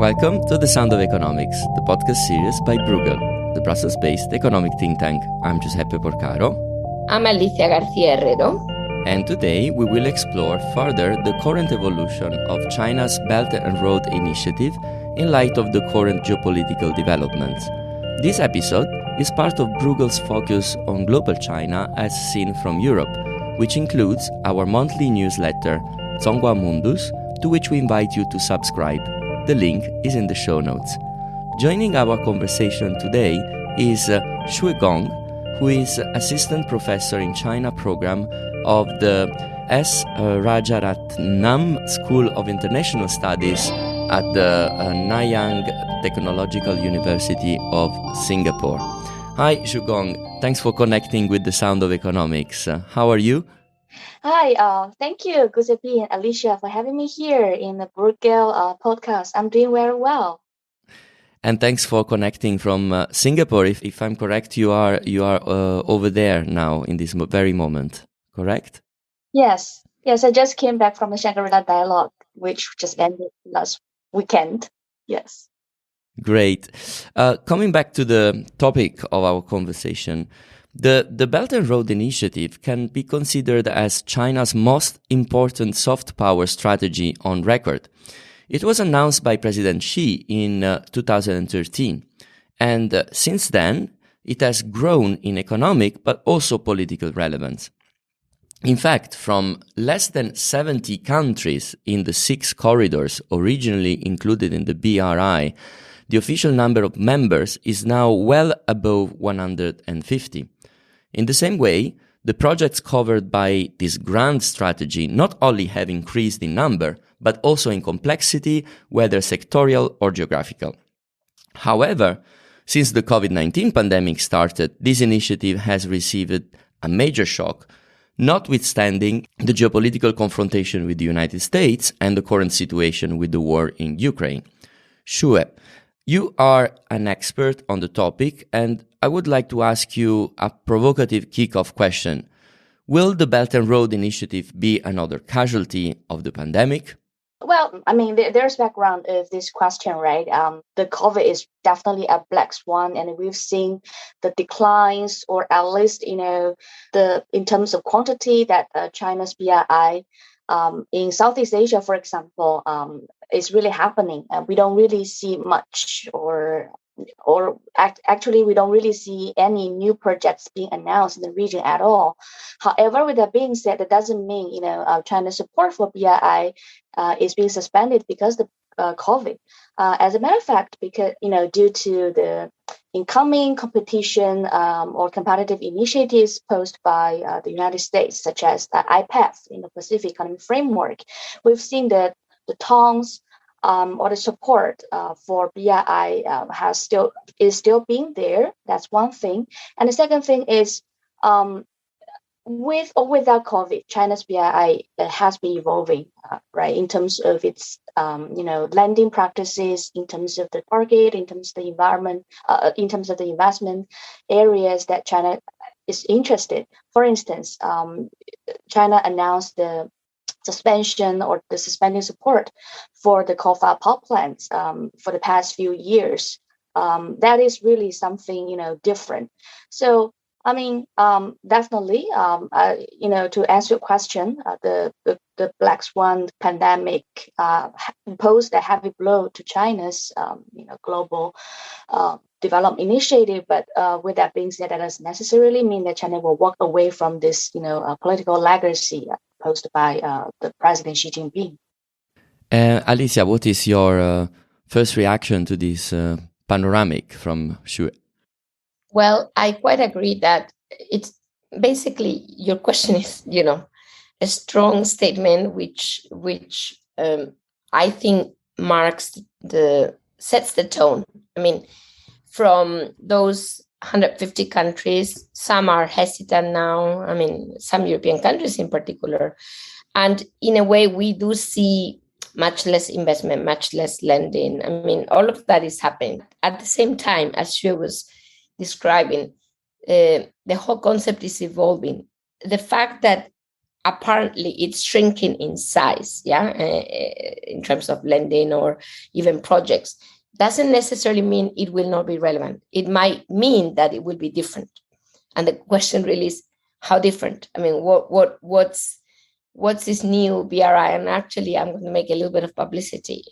Welcome to The Sound of Economics, the podcast series by Bruegel, the Brussels-based economic think tank. I'm Giuseppe Porcaro. I'm Alicia García Herrero. And today we will explore further the current evolution of China's Belt and Road Initiative in light of the current geopolitical developments. This episode is part of Bruegel's focus on global China as seen from Europe, which includes our monthly newsletter, ZhōngHuá Mundus, to which we invite you to subscribe. The link is in the show notes. Joining our conversation today is Shui Gong, who is Assistant Professor in China Program of the S. Rajaratnam School of International Studies at the Nanyang Technological University of Singapore. Hi, Shui Gong. Thanks for connecting with the Sound of Economics. How are you? Hi, thank you, Giuseppe and Alicia, for having me here in the Bruegel podcast. I'm doing very well. And thanks for connecting from Singapore. If I'm correct, you are over there now in this very moment, correct? Yes. I just came back from the Shangri-La Dialogue, which just ended last weekend. Yes. Great. Coming back to the topic of our conversation, the Belt and Road Initiative can be considered as China's most important soft power strategy on record. It was announced by President Xi in 2013, and since then, it has grown in economic but also political relevance. In fact, from less than 70 countries in the 6 corridors originally included in the BRI, the official number of members is now well above 150. In the same way, the projects covered by this grand strategy not only have increased in number, but also in complexity, whether sectorial or geographical. However, since the COVID-19 pandemic started, this initiative has received a major shock, notwithstanding the geopolitical confrontation with the United States and the current situation with the war in Ukraine. Shui, you are an expert on the topic, and I would like to ask you a provocative kick-off question. Will the Belt and Road Initiative be another casualty of the pandemic? Well, there's background of this question, right? The COVID is definitely a black swan, and we've seen the declines, or at least, in terms of quantity that China's BRI in Southeast Asia, for example, is really happening. We don't really see much, actually, we don't really see any new projects being announced in the region at all. However, with that being said, that doesn't mean China's support for BRI is being suspended because of COVID. As a matter of fact, because due to the incoming competition or competitive initiatives posed by the United States, such as the IPEF in the Pacific Economic Framework, we've seen that the tongs or the support for BRI is still being there. That's one thing. And the second thing is, with or without COVID, China's BRI has been evolving, right, in terms of its lending practices, in terms of the target, in terms of the environment, in terms of the investment areas that China is interested. For instance, China announced the suspending support for the coal-fired power plants for the past few years. That is really something different. So definitely, to answer your question, the Black Swan pandemic posed a heavy blow to China's global development initiative. But with that being said, that doesn't necessarily mean that China will walk away from this political legacy posed by the President Xi Jinping. Alicia, what is your first reaction to this panoramic from Shui? Well, I quite agree that it's basically, your question is, a strong statement, which I think sets the tone. From those 150 countries, some are hesitant now. Some European countries in particular. And in a way, we do see much less investment, much less lending. All of that is happening. At the same time, as Shui was describing, the whole concept is evolving. The fact that apparently it's shrinking in size, in terms of lending or even projects, doesn't necessarily mean it will not be relevant. It might mean that it will be different. And the question really is, how different? I mean, what's this new BRI? And actually, I'm going to make a little bit of publicity,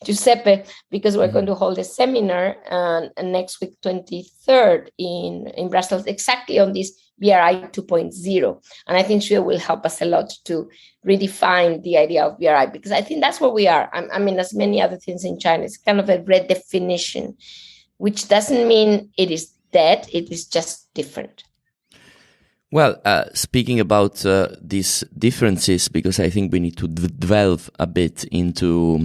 Giuseppe, because we're going to hold a seminar next week, 23rd, in Brussels, exactly on this BRI 2.0. And I think Xue will help us a lot to redefine the idea of BRI, because I think that's where we are. I mean, as many other things in China, it's kind of a redefinition, which doesn't mean it is dead, it is just different. Well, speaking about these differences, because I think we need to delve a bit into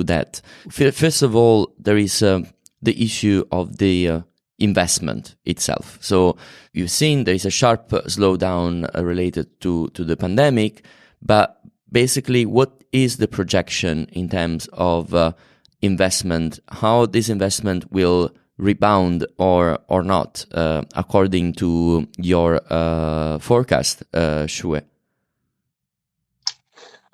that. First of all, there is the issue of the investment itself. So you've seen there is a sharp slowdown related to the pandemic, but basically, what is the projection in terms of investment? How this investment will rebound or not, according to your forecast, Xue?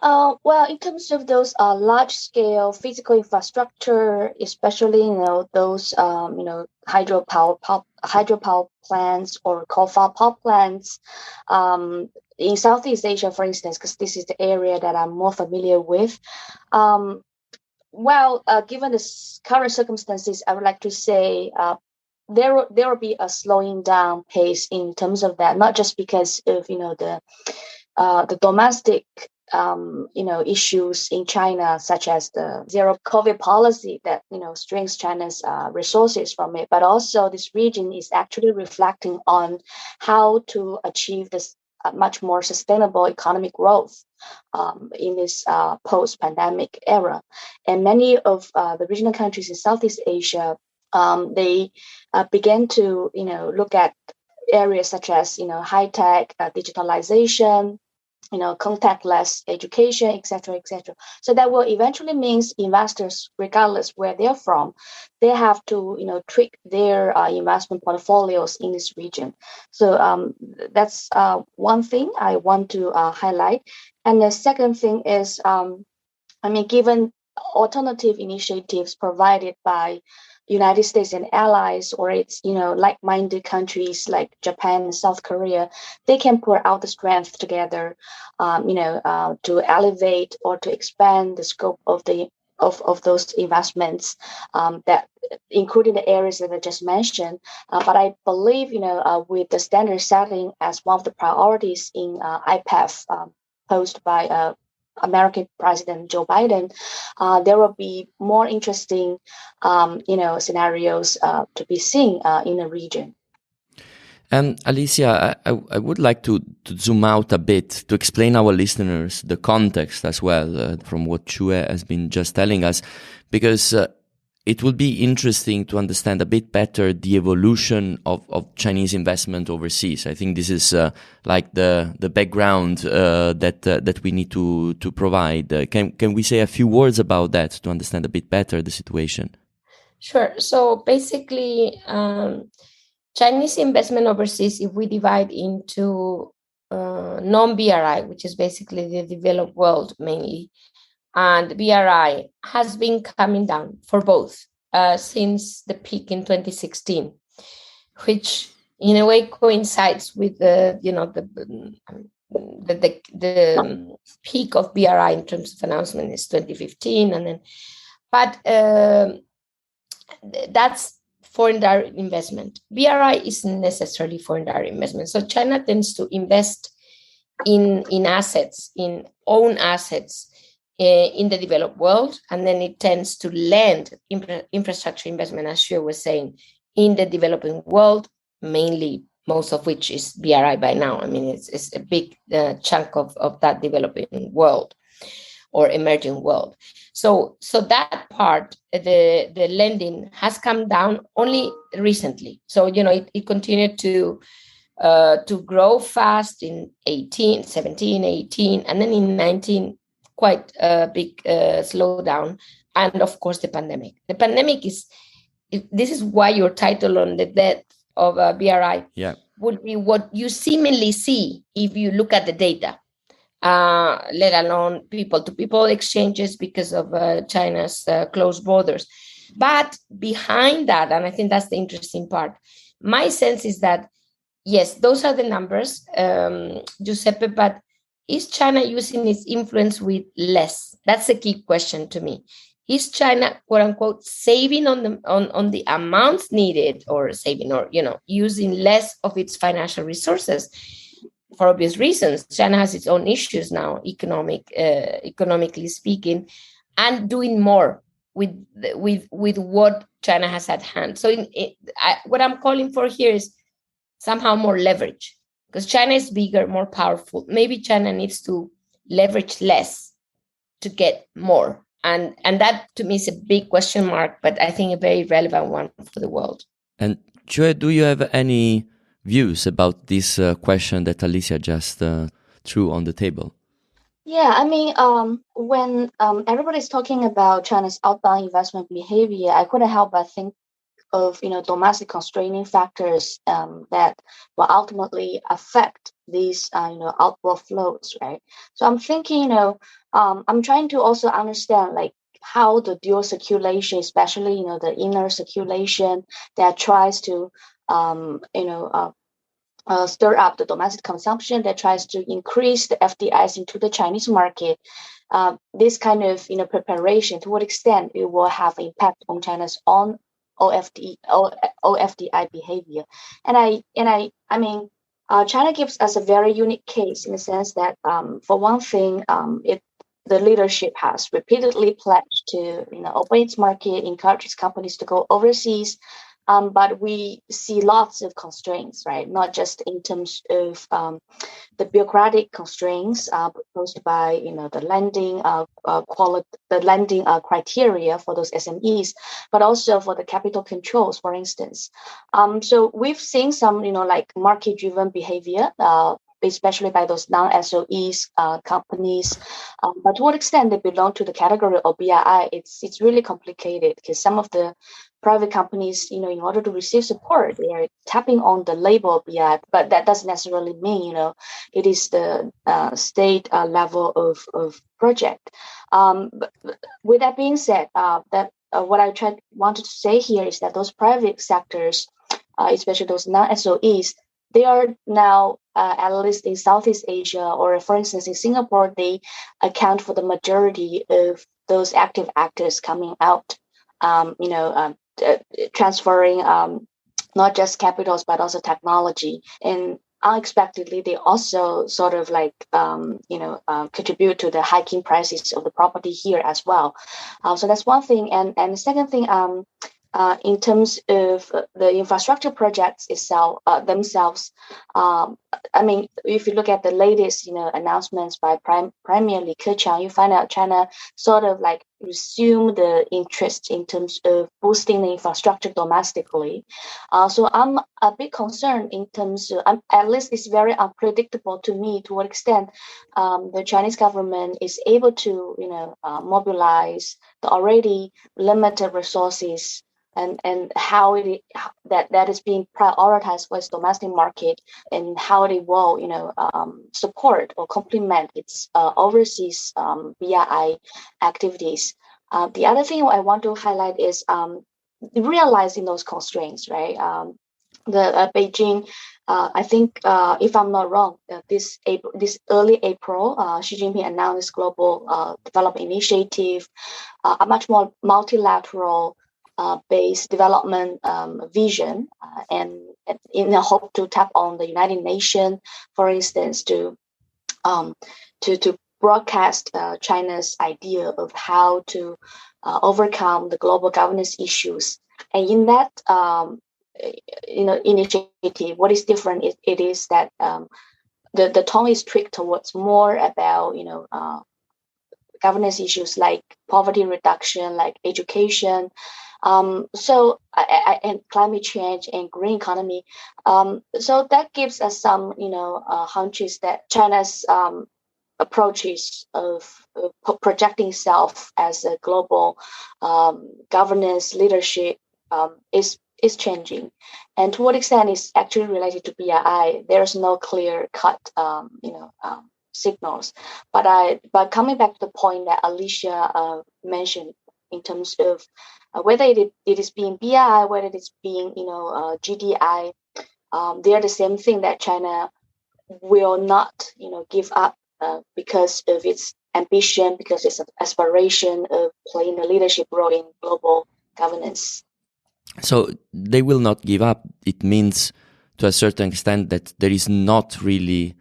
Well, in terms of those large-scale physical infrastructure, especially those hydropower plants or coal-fired power plants, in Southeast Asia, for instance, because this is the area that I'm more familiar with. Given the current circumstances, I would like to say there will be a slowing down pace in terms of that, not just because of the domestic issues in China, such as the zero COVID policy that strains China's resources from it, but also this region is actually reflecting on how to achieve this much more sustainable economic growth in this post-pandemic era. And many of the regional countries in Southeast Asia, they began to look at areas such as high-tech, digitalization, contactless education, etc., etc. So that will eventually means investors, regardless where they're from, they have to tweak their investment portfolios in this region. So that's one thing I want to highlight. And the second thing is, given alternative initiatives provided by United States and allies, or its like-minded countries like Japan and South Korea, they can put out the strength together, to elevate or to expand the scope of those investments, that including the areas that I just mentioned. But I believe with the standard setting as one of the priorities in IPEF posed by American President Joe Biden, there will be more interesting, scenarios to be seen in the region. Alicia, I would like to zoom out a bit to explain our listeners the context as well from what Xue has been just telling us, because it will be interesting to understand a bit better the evolution of Chinese investment overseas. I think this is like the background that we need to provide. Can we say a few words about that to understand a bit better the situation? Sure. So basically, Chinese investment overseas, if we divide into non-BRI, which is basically the developed world mainly, and BRI, has been coming down for both since the peak in 2016, which in a way coincides with the peak of BRI in terms of announcement is 2015, but that's foreign direct investment. BRI isn't necessarily foreign direct investment. So China tends to invest in assets, in own assets, in the developed world, and then it tends to lend infrastructure investment, as Xue was saying, in the developing world, mainly, most of which is BRI by now. I mean, it's a big chunk of that developing world or emerging world. So that part, the lending has come down only recently. So it continued to grow fast in 18, 17, 18, and then in 19. Quite a big slowdown, and of course the pandemic. The pandemic this is why your title on the death of BRI. Yeah. would be what you seemingly see if you look at the data, let alone people-to-people exchanges because of China's closed borders. But behind that, and I think that's the interesting part, my sense is that, yes, those are the numbers, Giuseppe, but is China using its influence with less? That's a key question to me. Is China, quote unquote, saving on the amounts needed, or saving, or using less of its financial resources? For obvious reasons, China has its own issues now, economically speaking, and doing more with what China has at hand. So, what I'm calling for here is somehow more leverage, because China is bigger, more powerful. Maybe China needs to leverage less to get more. And that to me is a big question mark, but I think a very relevant one for the world. And Joe, do you have any views about this question that Alicia just threw on the table? Yeah, I mean, when everybody's talking about China's outbound investment behavior, I couldn't help but think of domestic constraining factors that will ultimately affect these outward flows, right? So I'm thinking, I'm trying to also understand like how the dual circulation, especially the inner circulation that tries to stir up the domestic consumption, that tries to increase the FDIs into the Chinese market. This kind of preparation, to what extent it will have impact on China's own OFDI behavior. And I mean, China gives us a very unique case in the sense that, for one thing, the leadership has repeatedly pledged to open its market, encourage its companies to go overseas. But we see lots of constraints, right? Not just in terms of the bureaucratic constraints posed by the lending criteria for those SMEs, but also for the capital controls, for instance. So we've seen some like market-driven behavior, especially by those non-SOEs companies. But to what extent they belong to the category of BRI, it's really complicated, because some of the private companies, in order to receive support, they are tapping on the label BRI, but that doesn't necessarily mean, it is the state level of project. But with that being said, that what I wanted to say here is that those private sectors, especially those non-SOEs, they are now, at least in Southeast Asia, or for instance in Singapore, they account for the majority of those active actors coming out, transferring not just capitals but also technology. And unexpectedly, they also sort of like contribute to the hiking prices of the property here as well. So that's one thing. And the second thing, in terms of the infrastructure projects themselves, I mean, if you look at the latest, announcements by Premier Li Keqiang, you find out China sort of like resume the interest in terms of boosting the infrastructure domestically. So I'm a bit concerned in terms of, at least it's very unpredictable to me to what extent the Chinese government is able to, mobilize the already limited resources, and how that is being prioritized for its domestic market, and how they will support or complement its overseas BRI activities. The other thing I want to highlight is realizing those constraints, right? The Beijing, I think, if I'm not wrong, this early April, Xi Jinping announced this global development initiative, a much more multilateral based development vision, and in a hope to tap on the United Nations, for instance, to broadcast China's idea of how to overcome the global governance issues. And in that initiative, what is different it is that the tone is tweaked towards more about governance issues like poverty reduction, like education, so and climate change and green economy. So that gives us some hunches that China's approaches of projecting itself as a global governance leadership is is changing, and to what extent is actually related to BRI. There's no clear cut, signals. But coming back to the point that Alicia mentioned in terms of whether it is being BRI, whether it is being GDI, they are the same thing, that China will not give up because of its ambition, because its aspiration of playing a leadership role in global governance. So they will not give up. It means to a certain extent that there is not really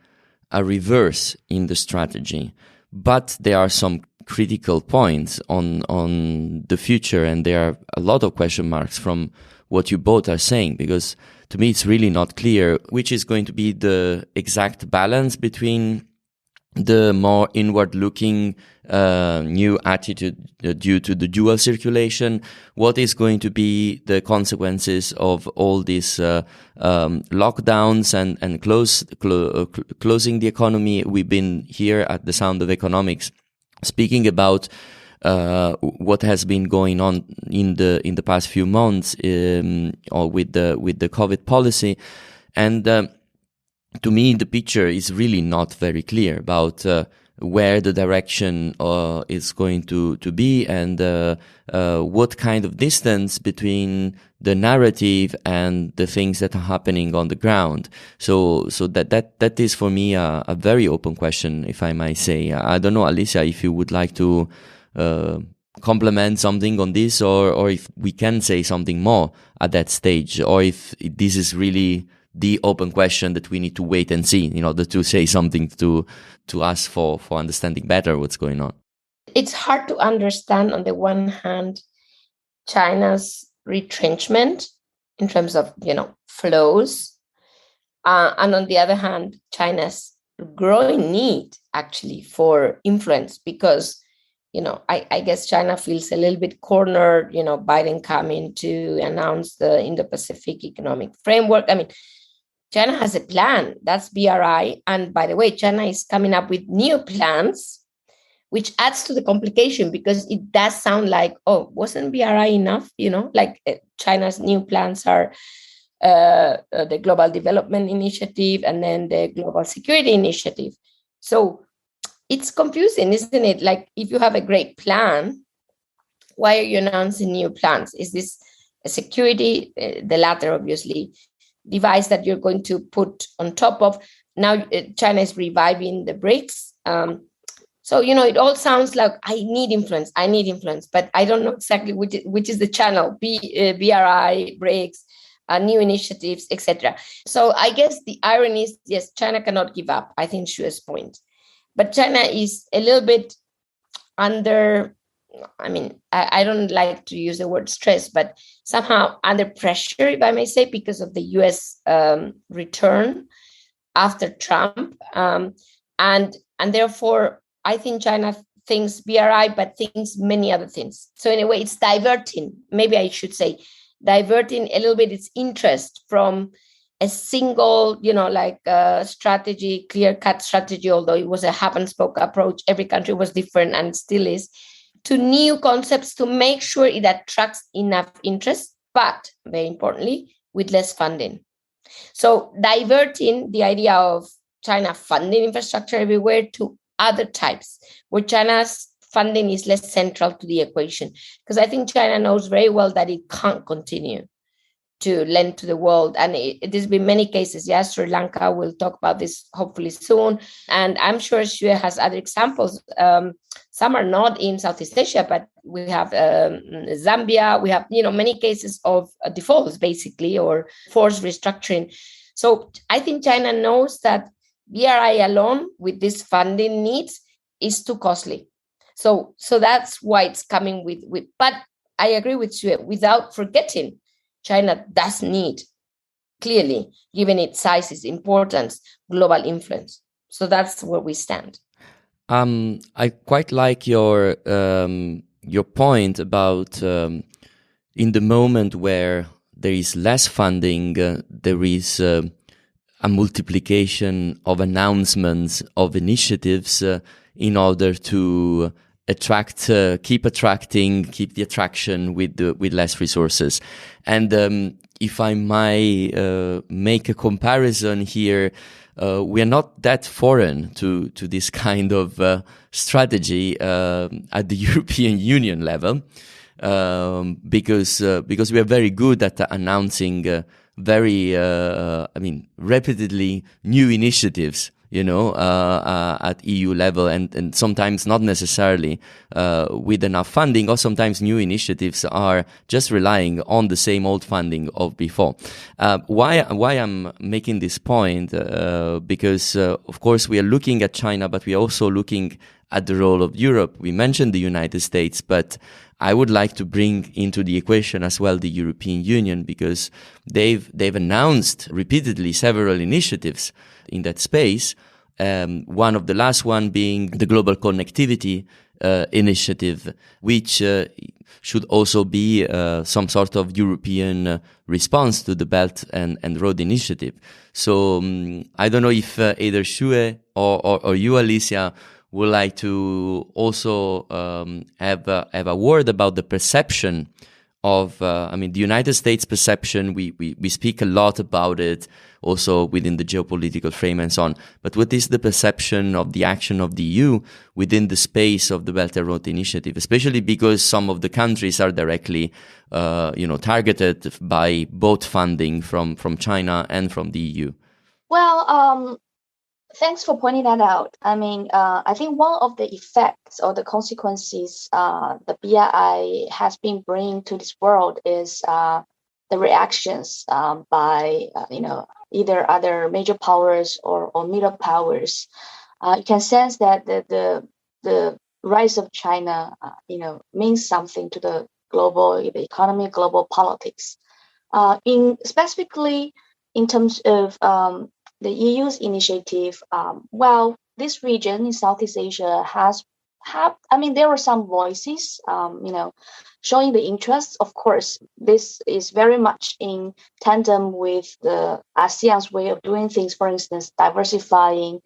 a reverse in the strategy, but there are some critical points on the future, and there are a lot of question marks from what you both are saying, because to me it's really not clear which is going to be the exact balance between the more inward-looking new attitude due to the dual circulation. What is going to be the consequences of all these lockdowns and closing the economy? We've been here at the Sound of Economics speaking about what has been going on in the past few months or with the COVID policy, and to me, the picture is really not very clear about where the direction is going to be, and what kind of distance between the narrative and the things that are happening on the ground. So that is for me a very open question, if I might say. I don't know, Alicia, if you would like to complement something on this, or if we can say something more at that stage, or if this is really the open question that we need to wait and see in order to say something to us for understanding better what's going on. It's hard to understand, on the one hand, China's retrenchment in terms of, flows. And on the other hand, China's growing need actually for influence, because, I guess China feels a little bit cornered, Biden coming to announce the Indo-Pacific Economic Framework. I mean, China has a plan, that's BRI. And by the way, China is coming up with new plans, which adds to the complication, because it does sound like, wasn't BRI enough? China's new plans are the Global Development Initiative and then the Global Security Initiative. So it's confusing, isn't it? Like, if you have a great plan, why are you announcing new plans? Is this a security, the latter, obviously, device that you're going to put on top of? Now China is reviving the BRICS. So, it all sounds like I need influence, but I don't know exactly which is the channel, BRI, BRICS, new initiatives, etc. So I guess the irony is, yes, China cannot give up, I think, Xue's point. But China is a little bit under, I don't like to use the word stress, but somehow under pressure, if I may say, because of the US return after Trump. And therefore, I think China thinks BRI, but thinks many other things. So in a way, it's diverting, maybe I should say, diverting a little bit its interest from a single, strategy, clear-cut strategy, although it was a hub-and-spoke approach. Every country was different and still is, to new concepts to make sure it attracts enough interest, but very importantly, with less funding. So diverting the idea of China funding infrastructure everywhere to other types, where China's funding is less central to the equation. Because I think China knows very well that it can't continue to lend to the world. And there's been many cases. Yes, Sri Lanka, we'll talk about this hopefully soon. And I'm sure Xue has other examples. Some are not in Southeast Asia, but we have Zambia. We have, many cases of defaults, basically, or forced restructuring. So I think China knows that BRI alone with these funding needs is too costly. So that's why it's coming with. But I agree with Xue, without forgetting, China does need, clearly, given its size, its importance, global influence. So that's where we stand. I quite like your point about in the moment where there is less funding, there is a multiplication of announcements of initiatives in order to keep the attraction with less resources. And if I might make a comparison here, we are not that foreign to this kind of strategy at the European Union level, because we are very good at announcing repeatedly new initiatives, at EU level, and sometimes not necessarily with enough funding, or sometimes new initiatives are just relying on the same old funding of before. Why I'm making this point? Because of course we are looking at China, but we are also looking at the role of Europe. We mentioned the United States, but I would like to bring into the equation as well the European Union, because they've announced repeatedly several initiatives in that space. One of the last one being the Global Connectivity Initiative, which should also be some sort of European response to the Belt and Road Initiative. So I don't know if either Xue or you, Alicia, would like to also have a word about the perception of, the United States perception. We speak a lot about it also within the geopolitical frame and so on. But what is the perception of the action of the EU within the space of the Belt and Road Initiative, especially because some of the countries are directly, targeted by both funding from China and from the EU? Well, thanks for pointing that out. I think one of the effects or the consequences the BRI has been bringing to this world is the reactions by either other major powers or middle powers. You can sense that the rise of China, means something to the economy, global politics. Specifically in terms of the EU's initiative, this region in Southeast Asia there were some voices, showing the interest. Of course, this is very much in tandem with the ASEAN's way of doing things. For instance, diversifying,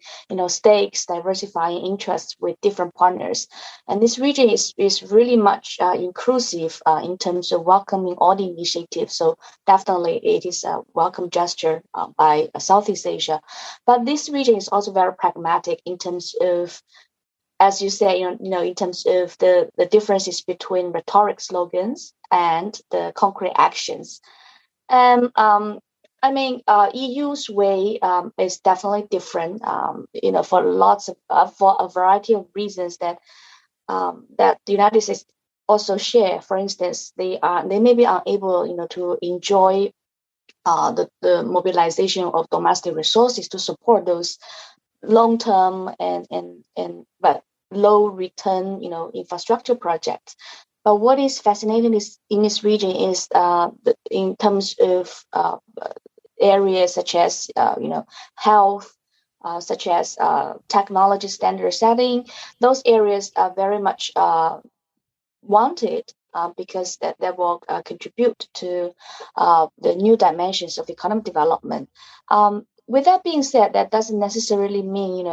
stakes, diversifying interests with different partners. And this region is really much inclusive in terms of welcoming all the initiatives. So definitely it is a welcome gesture by Southeast Asia. But this region is also very pragmatic in terms of, as you say, in terms of the differences between rhetoric slogans and the concrete actions. And EU's way is definitely different, for a variety of reasons that the United States also share. For instance, they may be unable, to enjoy the mobilization of domestic resources to support those long-term but low return, infrastructure projects. But what is fascinating in this region is in terms of areas such as health, such as technology standard setting. Those areas are very much wanted because that will contribute to the new dimensions of economic development. With that being said, that doesn't necessarily mean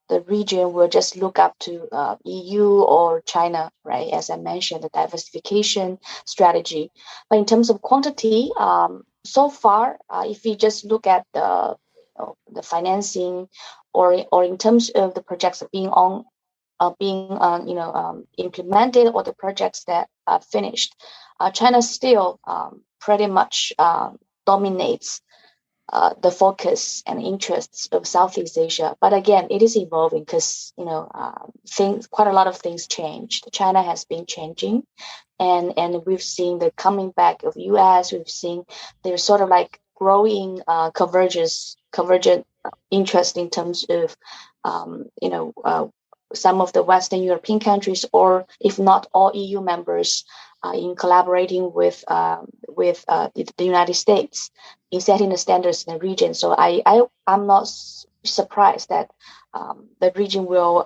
the region will just look up to EU or China, right? As I mentioned, the diversification strategy. But in terms of quantity, so far, if we just look at the financing, or in terms of the projects being implemented, or the projects that are finished, China still pretty much dominates the focus and interests of Southeast Asia. But again, it is evolving because, quite a lot of things changed. China has been changing, and we've seen the coming back of US. We've seen there's sort of like growing convergent interest in terms of, some of the Western European countries, or if not all EU members, in collaborating with the United States in setting the standards in the region. So I'm not surprised that the region will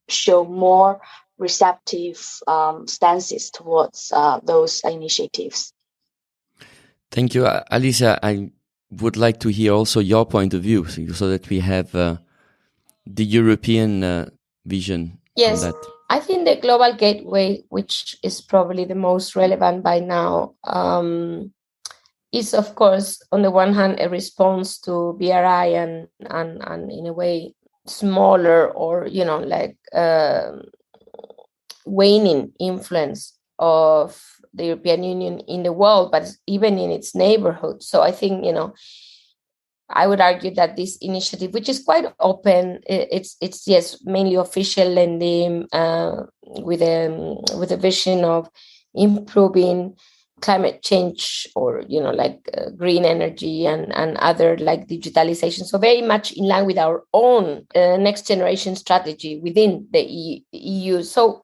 show more receptive stances towards those initiatives. Thank you, Alicia. I would like to hear also your point of view, so that we have the European vision Yes, that? I think the global gateway, which is probably the most relevant by now, is of course on the one hand a response to BRI and in a way smaller or like waning influence of the European Union in the world, but even in its neighborhood. So I think I would argue that this initiative, which is quite open, it's yes mainly official lending with a vision of improving climate change or green energy and other like digitalization. So very much in line with our own next generation strategy within the EU. So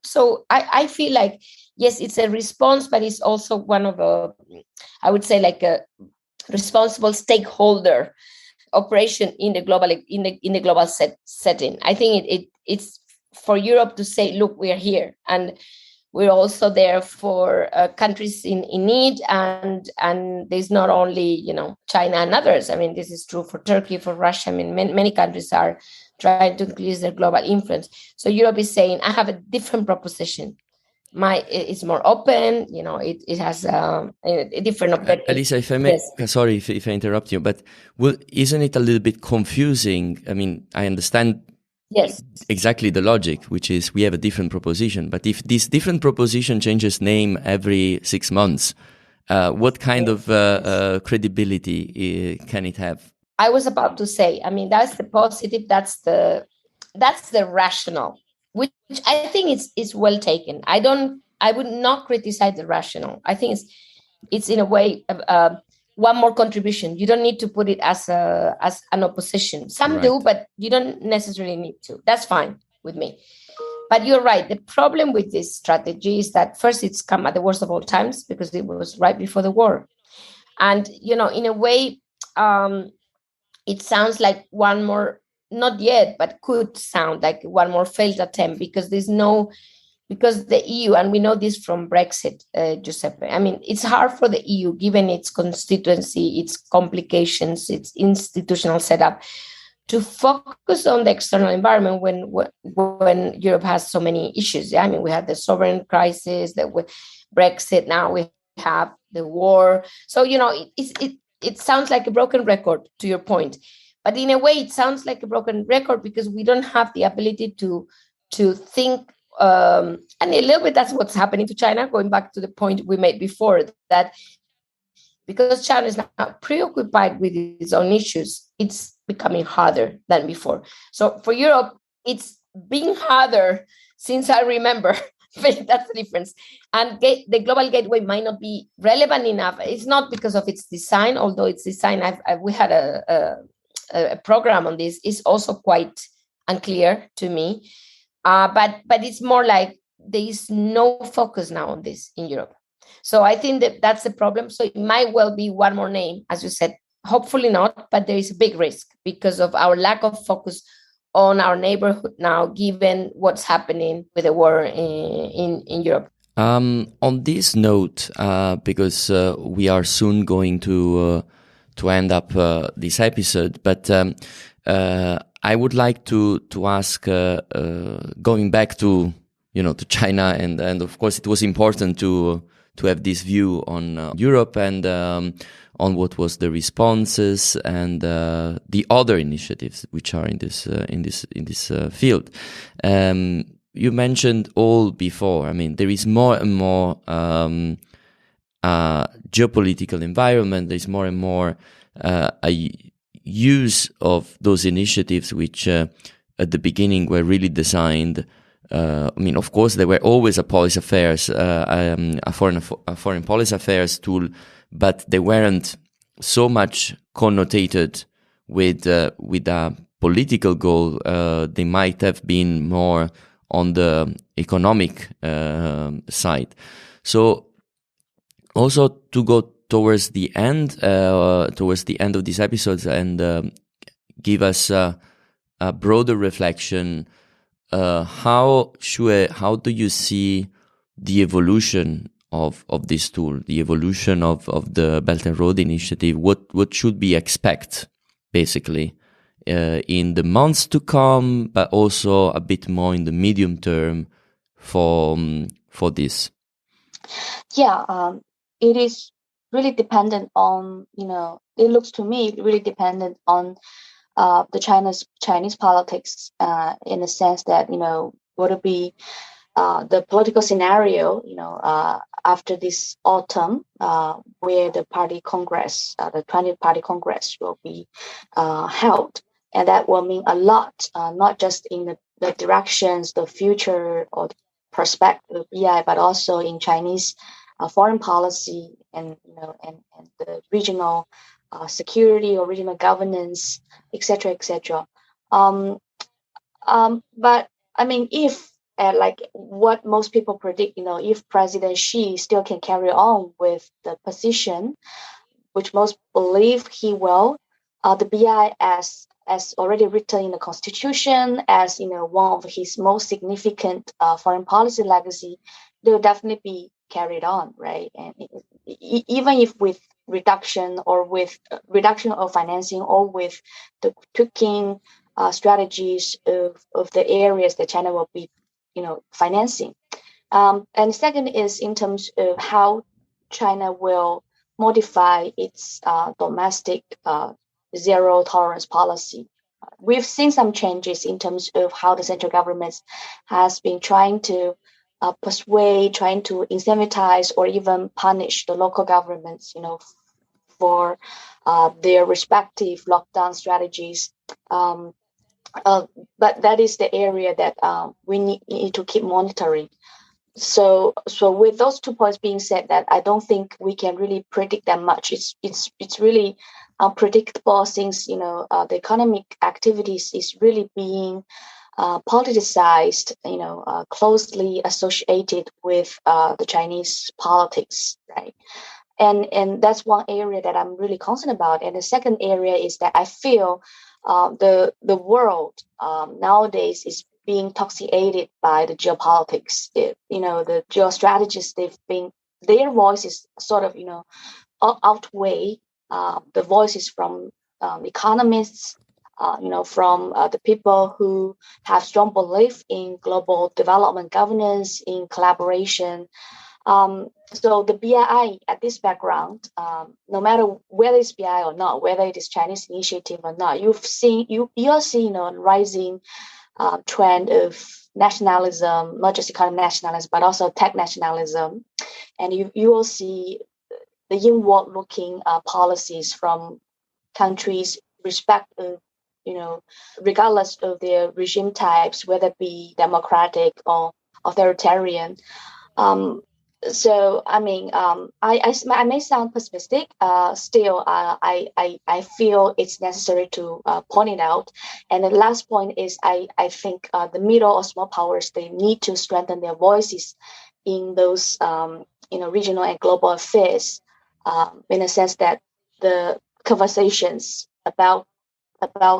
I feel like yes, it's a response, but it's also one of I would say like a responsible stakeholder operation in the global setting. I think it's for Europe to say, look, we are here, and we're also there for countries in need, and there's not only China and others. I mean, this is true for Turkey, for Russia. I mean, many countries are trying to increase their global influence. So Europe is saying, I have a different proposition. It's more open, it has a different objective. Elisa, if I may, yes. Sorry if I interrupt you, but isn't it a little bit confusing? I mean, I understand yes exactly the logic, which is we have a different proposition, but if this different proposition changes name every 6 months, what kind of credibility can it have? I was about to say, I mean, that's the positive, that's the rational, which I think is well taken. I would not criticize the rational. I think it's in a way one more contribution. You don't need to put it as an opposition. Some do, but you don't necessarily need to. That's fine with me. But you're right. The problem with this strategy is that first it's come at the worst of all times because it was right before the war. And, in a way, it sounds like one more, not yet, but could sound like one more failed attempt because because the EU, and we know this from Brexit, Giuseppe, I mean, it's hard for the EU, given its constituency, its complications, its institutional setup, to focus on the external environment when Europe has so many issues. I mean, we had the sovereign crisis, with Brexit, now we have the war. So, it sounds like a broken record, to your point. But in a way, it sounds like a broken record because we don't have the ability to think, and a little bit that's what's happening to China, going back to the point we made before, that because China is now preoccupied with its own issues, it's becoming harder than before. So for Europe, it's been harder since I remember. That's the difference. And the global gateway might not be relevant enough. It's not because of its design, although its design, we had a program on this, is also quite unclear to me. But it's more like there is no focus now on this in Europe. So I think that's the problem. So it might well be one more name, as you said. Hopefully not, but there is a big risk because of our lack of focus on our neighborhood now, given what's happening with the war in Europe. On this note, because we are soon going to end up this episode, but I would like to ask, going back to to China, and of course it was important to have this view on Europe and on what was the responses and the other initiatives which are in this field. You mentioned all before. I mean, there is more and more geopolitical environment. There is more and more a use of those initiatives which at the beginning were really designed. I mean, of course, there were always a policy affairs, a foreign policy affairs tool, but they weren't so much connotated with a political goal. They might have been more on the economic side. So, also to go towards the end of these episodes and give us a broader reflection. How do you see the evolution of this tool, the evolution of the Belt and Road Initiative? What should we expect, basically, in the months to come, but also a bit more in the medium term for this? Yeah, it is really dependent on, it looks to me really dependent on the Chinese politics, in the sense that, would it be the political scenario, after this autumn, where the party congress, the 20th party congress will be held. And that will mean a lot, not just in the directions, the future or the perspective of BRI, but also in Chinese foreign policy and, and the regional security or regional governance, etc., etc. But I mean, if like what most people predict, if President Xi still can carry on with the position, which most believe he will, the BRI, as already written in the constitution, as one of his most significant foreign policy legacy, they will definitely be carried on, right? And even if with reduction of financing, or with the tweaking strategies of the areas that China will be, financing. And second is in terms of how China will modify its domestic zero tolerance policy. We've seen some changes in terms of how the central government has been trying to persuade, trying to incentivize, or even punish the local governments, for their respective lockdown strategies. But that is the area that we need to keep monitoring. So with those 2 points being said, that I don't think we can really predict that much. It's really unpredictable, since the economic activities is really being politicized, closely associated with the Chinese politics, right? And that's one area that I'm really concerned about. And the second area is that I feel the world nowadays is being intoxicated by the geopolitics. The geostrategists, their voices sort of outweigh the voices from economists, from the people who have strong belief in global development governance, in collaboration. So the BRI at this background, no matter whether it's BRI or not, whether it is Chinese initiative or not, you're seeing a rising trend of nationalism, not just economic nationalism, but also tech nationalism. And you will see the inward-looking policies from countries, regardless of their regime types, whether it be democratic or authoritarian. So I mean, I may sound pessimistic. Still, I feel it's necessary to point it out. And the last point is, I think the middle or small powers, they need to strengthen their voices in those regional and global affairs, in a sense that the conversations about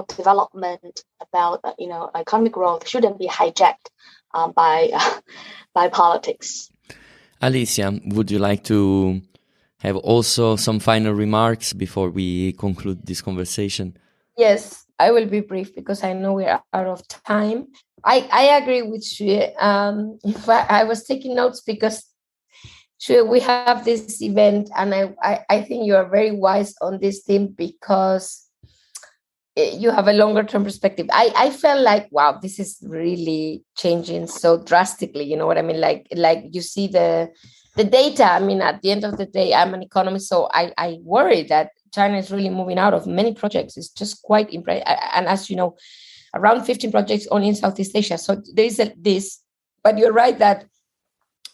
development, about economic growth shouldn't be hijacked by politics. Alicia, would you like to have also some final remarks before we conclude this conversation? Yes, I will be brief because I know we're out of time. I agree with Xue. In fact, I was taking notes because Xue, we have this event, and I think you are very wise on this theme because you have a longer term perspective. I felt like, wow, this is really changing so drastically. You know what I mean? Like you see the data. I mean, at the end of the day, I'm an economist, so I worry that China is really moving out of many projects. It's just quite impressive. And as you know, around 15 projects only in Southeast Asia. So there is this, but you're right that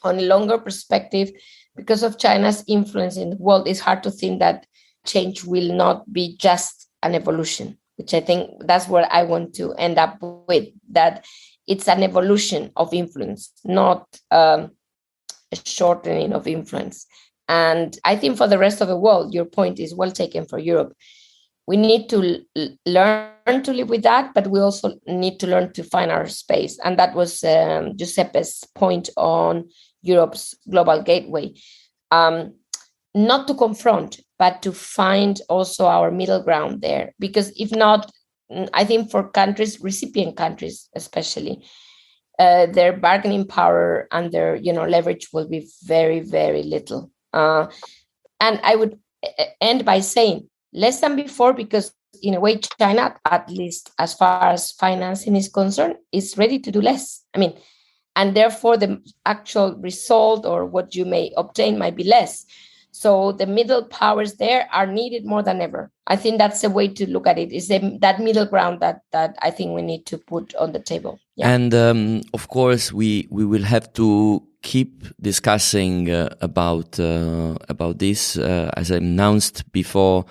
on a longer perspective, because of China's influence in the world, it's hard to think that change will not be just an evolution, which I think that's where I want to end up with, that it's an evolution of influence, not a shortening of influence. And I think for the rest of the world, your point is well taken for Europe. We need to learn to live with that, but we also need to learn to find our space. And that was Giuseppe's point on Europe's global gateway. Not to confront, but to find also our middle ground there. Because if not, I think for countries, recipient countries especially, their bargaining power and their leverage will be very, very little. And I would end by saying less than before, because in a way, China, at least as far as financing is concerned, is ready to do less. I mean, and therefore the actual result or what you may obtain might be less. So the middle powers there are needed more than ever. I think that's the way to look at it, is that middle ground that I think we need to put on the table. Yeah. And of course, we will have to keep discussing about this. As I announced before,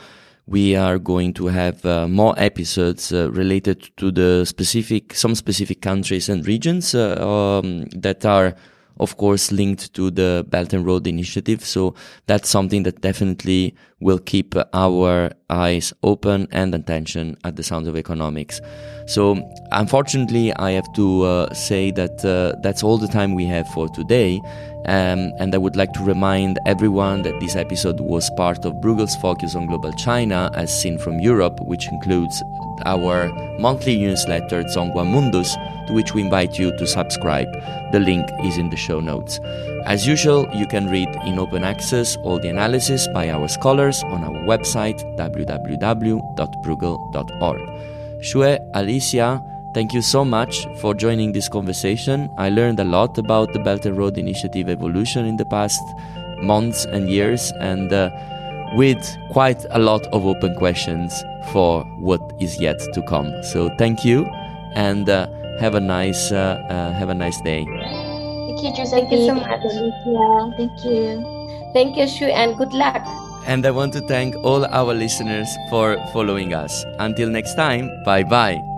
we are going to have more episodes related to some specific countries and regions that are, of course, linked to the Belt and Road Initiative. So that's something that definitely will keep our eyes open and attention at the Sound of Economics. So unfortunately, I have to say that that's all the time we have for today. And I would like to remind everyone that this episode was part of Bruegel's Focus on Global China as Seen from Europe, which includes our monthly newsletter ZhōngHuá Mundus, to which we invite you to subscribe. The link is in the show notes. As usual, you can read in open access all the analysis by our scholars on our website www.bruegel.org. Xue, Alicia, thank you so much for joining this conversation. I learned a lot about the Belt and Road Initiative evolution in the past months and years, and with quite a lot of open questions for what is yet to come. So thank you, and have a nice day. Thank you, Giuseppe. Thank you so much. Thank you. Thank you, Xu, and good luck. And I want to thank all our listeners for following us. Until next time, bye-bye.